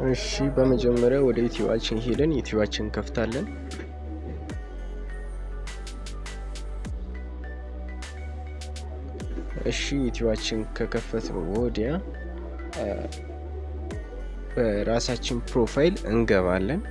እሺ በመጀመሪያ ወደ ዩቲዩባችን ሄደን ዩቲዩባችን ከፍታለን። እሺ ዩቲዩባችን ከከፈትን ወዲያ በራሳችን ፕሮፋይል እንገባለን።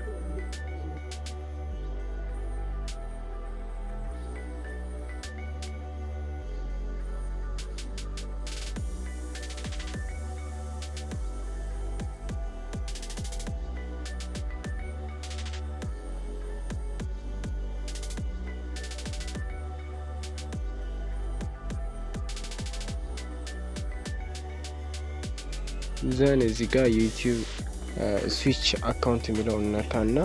ዘን እዚህ ጋር ዩቲዩብ ስዊች አካውንት የሚለውን ነካና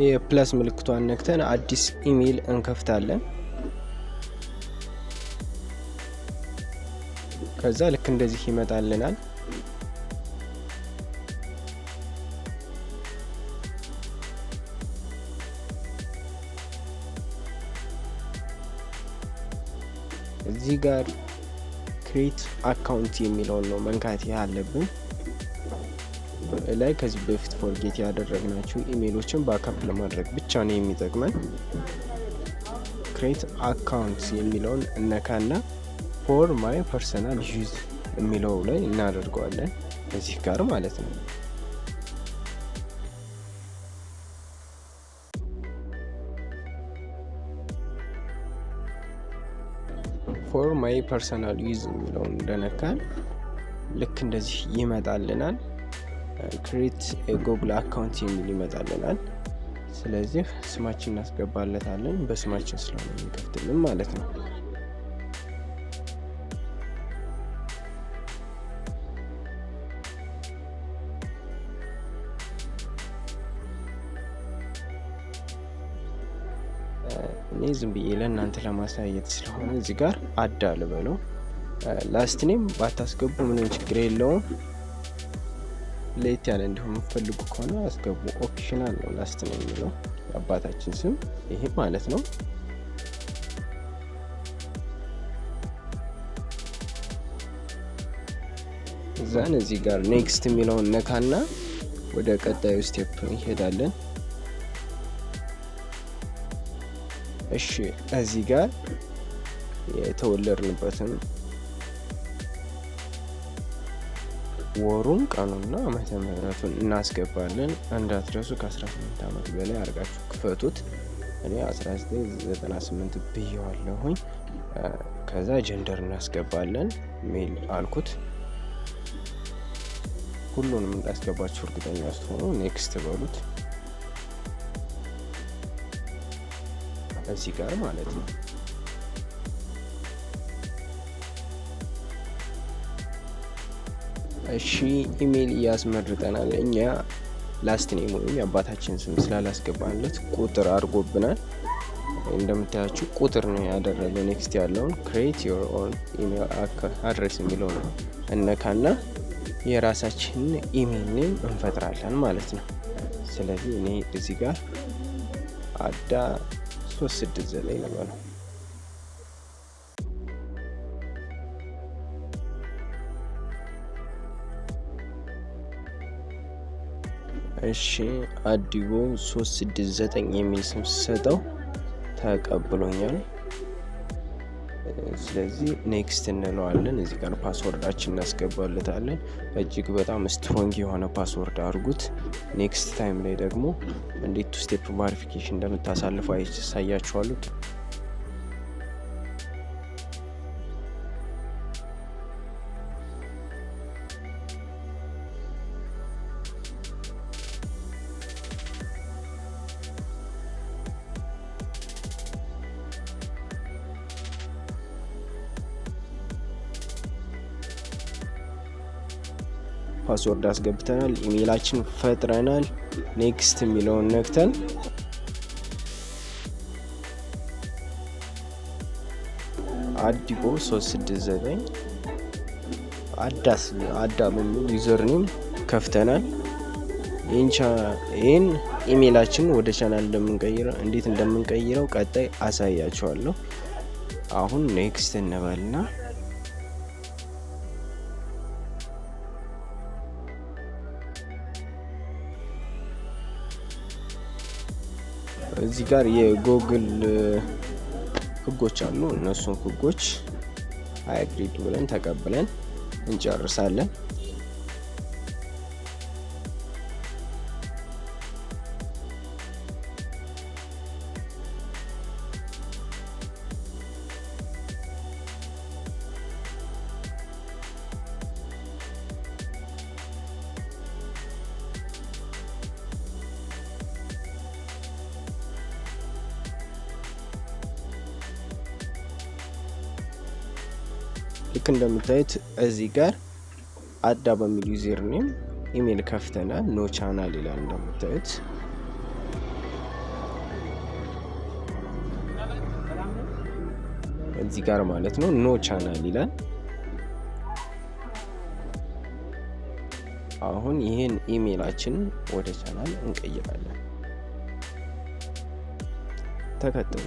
የፕለስ ምልክቷን ነክተን አዲስ ኢሜይል እንከፍታለን። ከዛ ልክ እንደዚህ ይመጣልናል። እዚህ ጋር ክሬት አካውንት የሚለውን ነው መንካት ያለብን። ላይ ከዚህ በፊት ፎርጌት ያደረግናቸው ኢሜይሎችን ባካፕ ለማድረግ ብቻ ነው የሚጠቅመን። ክሬት አካውንት የሚለውን እነካና ፎር ማይ ፐርሰናል ዩዝ የሚለው ላይ እናደርገዋለን እዚህ ጋር ማለት ነው። ፎር ማይ ፐርሰናል ዩዝ የሚለውን እንደነካን ልክ እንደዚህ ይመጣልናል። ክሬት ጉግል አካውንት የሚል ይመጣልናል። ስለዚህ ስማችን እናስገባለታለን። በስማችን ስለሆነ የሚከፍትልን ማለት ነው። እኔ ዝም ብዬ ለእናንተ ለማሳየት ስለሆነ እዚህ ጋር አዳ ልበለው። ላስት ኔም ባታስገቡ ምንም ችግር የለውም። ለየት ያለ እንዲሆን የምትፈልጉ ከሆነ አስገቡ። ኦፕሽናል ነው ላስት ኔም የሚለው የአባታችን ስም ይሄ ማለት ነው። እዛን እዚህ ጋር ኔክስት የሚለውን ነካና ወደ ቀጣዩ ስቴፕ እንሄዳለን። እሺ እዚህ ጋር የተወለድንበትን ወሩን ቀኑና ዓመተ ምህረቱን እናስገባለን። እንዳትረሱ ከ18 ዓመት በላይ አድርጋችሁ ክፈቱት። እኔ 1998 ብየዋለሁኝ። ከዛ ጀንደር እናስገባለን። ሜል አልኩት። ሁሉንም እንዳስገባችሁ እርግጠኛ ስትሆኑ ኔክስት በሉት እዚህ ጋር ማለት ነው። እሺ ኢሜይል ያስመርጠናል። እኛ ላስት ኔም ወይም የአባታችን ስም ስላላስገባንለት ቁጥር አድርጎብናል። እንደምታያችሁ ቁጥር ነው ያደረገው። ኔክስት ያለውን ክሬት ዮር ኦን ኢሜይል አድሬስ የሚለው ነው እነካና የራሳችን ኢሜይል ኔም እንፈጥራለን ማለት ነው። ስለዚህ እኔ እዚህ ጋር አዳ 369 ነው። እሺ አዲቦ 369 የሚል ስም ሰጠው ተቀብሎኛል። ስለዚህ ኔክስት እንለዋለን። እዚህ ጋር ፓስወርዳችን እናስገባለታለን። እጅግ በጣም ስትሮንግ የሆነ ፓስወርድ አድርጉት። ኔክስት ታይም ላይ ደግሞ እንዴት ቱ ስቴፕ ቬሪፊኬሽን እንደምታሳልፉ ያሳያችኋለሁ። ፓስወርድ አስገብተናል። ኢሜይላችን ፈጥረናል። ኔክስት የሚለውን ነክተን አዲቦ 369 አዳ በሚል ዩዘርኔም ከፍተናል። ይህን ኢሜይላችንን ወደ ቻናል እንዴት እንደምንቀይረው ቀጣይ አሳያችኋለሁ። አሁን ኔክስት እንበልና እዚህ ጋር የጎግል ህጎች አሉ። እነሱን ህጎች አግሪድ ብለን ተቀብለን እንጨርሳለን። ልክ እንደምታዩት እዚህ ጋር አዳ በሚል ዩዘር ኔም ኢሜል ከፍተናል። ኖ ቻናል ይላል እንደምታዩት። እዚህ ጋር ማለት ነው ኖ ቻናል ይላል። አሁን ይሄን ኢሜይላችንን ወደ ቻናል እንቀይራለን። ተከተሉ።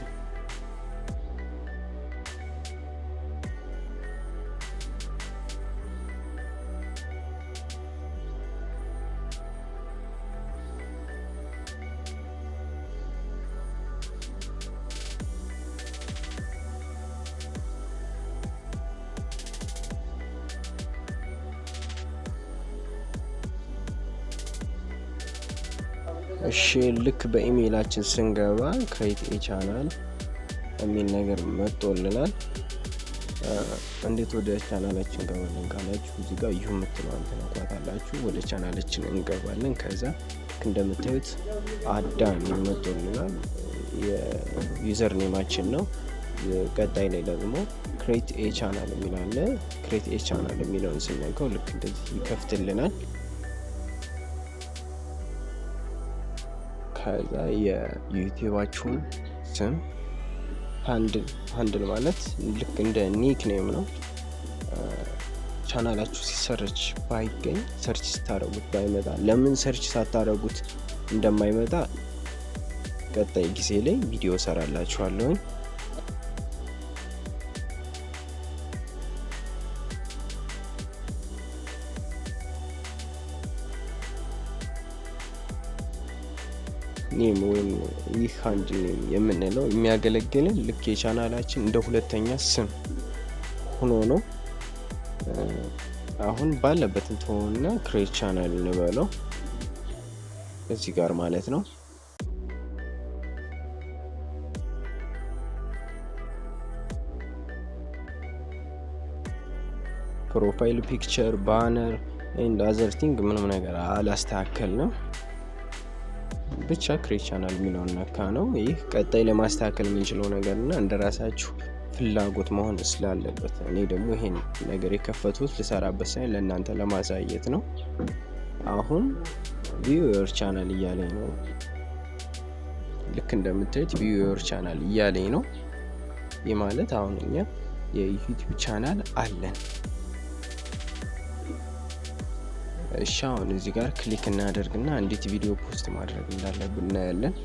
እሺ ልክ በኢሜይላችን ስንገባ ክሬት ኤ ቻናል የሚል ነገር መጥቶልናል። እንዴት ወደ ቻናላችን እንገባለን ካላችሁ እዚህ ጋር ይሁ የምትለዋን ትነኳታላችሁ። ወደ ቻናላችን እንገባለን። ከዛ ልክ እንደምታዩት አዳ የሚል መጥቶልናል። የዩዘር ኔማችን ነው። ቀጣይ ላይ ደግሞ ክሬት ኤ ቻናል የሚል አለ። ክሬት ኤ ቻናል የሚለውን ስንነካው ልክ እንደዚህ ይከፍትልናል። ከዛ የዩቲዩባችሁን ስም ሃንድል ማለት ልክ እንደ ኒክ ኔም ነው። ቻናላችሁ ሲሰርች ባይገኝ ሰርች ስታረጉት ባይመጣ ለምን ሰርች ሳታረጉት እንደማይመጣ ቀጣይ ጊዜ ላይ ቪዲዮ ሰራላችኋለሁ። ኔም ወይም ይህ ሃንድል ኔም የምንለው የሚያገለግልን ልክ የቻናላችን እንደ ሁለተኛ ስም ሆኖ ነው። አሁን ባለበት እንተውና ክሬት ቻናል እንበለው እዚህ ጋር ማለት ነው። ፕሮፋይል ፒክቸር፣ ባነር ኤንድ አዘር ቲንግ ምንም ነገር አላስተካከልንም። ብቻ ክሬት ቻናል የሚለውን ነካ ነው። ይህ ቀጣይ ለማስተካከል የምንችለው ነገር እና እንደራሳችሁ ፍላጎት መሆን ስላለበት እኔ ደግሞ ይሄን ነገር የከፈቱት ልሰራበት ሳይሆን ለእናንተ ለማሳየት ነው። አሁን ቪው ዮር ቻናል እያለኝ ነው። ልክ እንደምታዩት ቪው ዮር ቻናል እያለኝ ነው። ይህ ማለት አሁን እኛ የዩቲዩብ ቻናል አለን። እሺ አሁን እዚህ ጋር ክሊክ እናደርግና እንዴት ቪዲዮ ፖስት ማድረግ እንዳለብን እናያለን።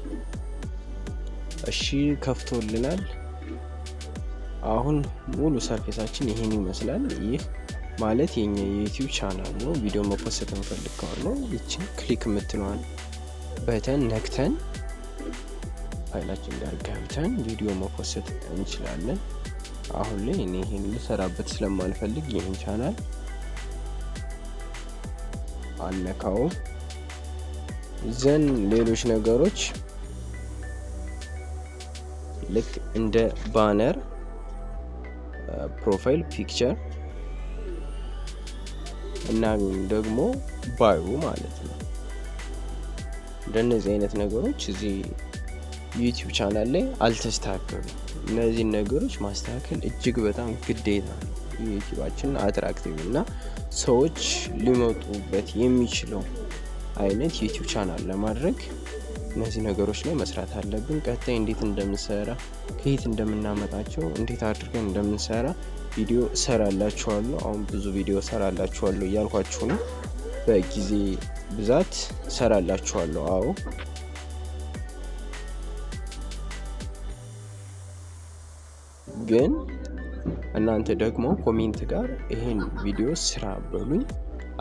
እሺ ከፍቶልናል። አሁን ሙሉ ሰርፌሳችን ይሄን ይመስላል። ይህ ማለት የኛ የዩቲዩብ ቻናል ነው። ቪዲዮ መፖስት እንፈልግ ከሆነ ይችን ክሊክ የምትለዋን በተን ነክተን ፋይላችን ጋር ገብተን ቪዲዮ መፖስት እንችላለን። አሁን ላይ እኔ ይሄን ልሰራበት ስለማልፈልግ ይሄን ቻናል አነካው። ዘን ሌሎች ነገሮች ልክ እንደ ባነር፣ ፕሮፋይል ፒክቸር እና ደግሞ ባዮ ማለት ነው። እንደነዚህ አይነት ነገሮች እዚህ ዩቲዩብ ቻናል ላይ አልተስተካከሉም። እነዚህን ነገሮች ማስተካከል እጅግ በጣም ግዴታ ነው። ዩቲዩባችን አትራክቲቭ እና ሰዎች ሊመጡበት የሚችለው አይነት ዩቲዩብ ቻናል ለማድረግ እነዚህ ነገሮች ላይ መስራት አለብን። ቀጣይ እንዴት እንደምንሰራ፣ ከየት እንደምናመጣቸው፣ እንዴት አድርገን እንደምንሰራ ቪዲዮ እሰራላችኋለሁ። አሁን ብዙ ቪዲዮ እሰራላችኋለሁ እያልኳችሁ ነው። በጊዜ ብዛት እሰራላችኋለሁ። አዎ ግን እናንተ ደግሞ ኮሜንት ጋር ይሄን ቪዲዮ ስራ በሉኝ።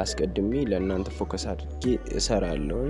አስቀድሜ ለእናንተ ፎከስ አድርጌ እሰራለሁ።